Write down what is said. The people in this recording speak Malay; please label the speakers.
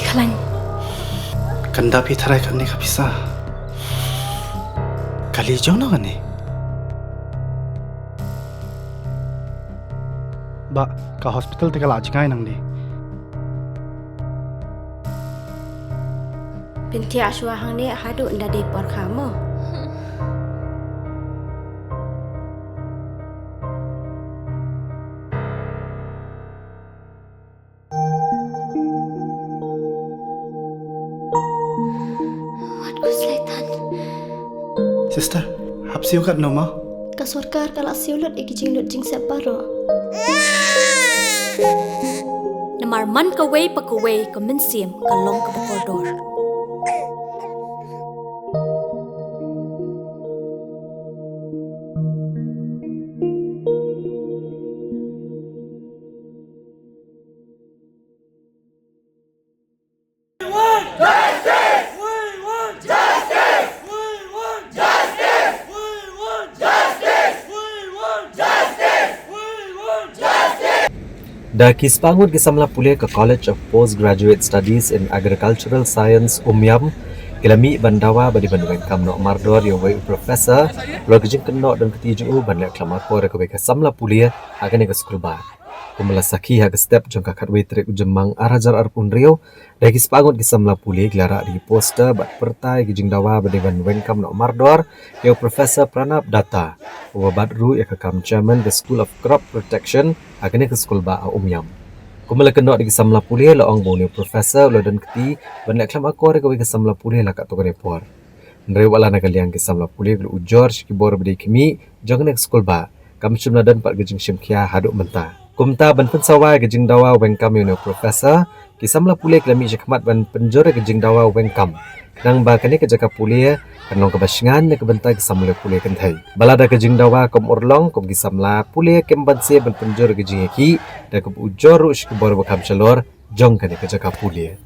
Speaker 1: Klan
Speaker 2: Kanda pi tarai kan ni ka bisa. Kali jauh na kan ni? Ba, ka hospital tika laj kai nang ni.
Speaker 1: Binti aswa hang ni hadu nda de por kamu. Watku setan.
Speaker 2: Sister, hap siu kat noma?
Speaker 1: Ka sarkar kala siulut ikijing lut jing separo. Namar man ka way pa ka way ka minsiam ka long ka koridor.
Speaker 3: Da kispangut gisamla pulih ke College of Postgraduate Studies in Agricultural Science Umyam kilami bandawa badi banduan kamno mardor yo wei professor lo gijing kenno dan ketiju ban lek klama ko rek ke samla pulih agane ke skul ba kumala sakhi ha ke step jong ka khatwei trek ujemang arajar arpun rio da kispangut gisamla pulih glara di poster bat pertai gijing dawa badi banduan kamno mardor yo professor Pranab Datta Badru ya kam chairman the School of Crop Protection agane ke skul ba Umyam. Kumala keno di samla pulih la ong bone professor lo dan keti ban klam akor ke samla pulih la ka to kore por. Ndre wala na kaliang ke samla pulih lu ujor ki bor bedi kimi jong nek skul ba kam chumna dan pat gejing shimkhia haduk menta. Kumta ban pen sawa gejing dawa wengkam yo professor ki samla pulih klami jekmat ban penjore gejing dawa wengkam. Nang ba kene ke jaka pulih kanong kebasingan ne kebentai ke samla pulih kentai. Balada gejing dawa kom urlong kom ki samla pulih kemban se ban penjore gejing ki da ke ujor us ke bor bakam chalor jong kene ke jaka pulih.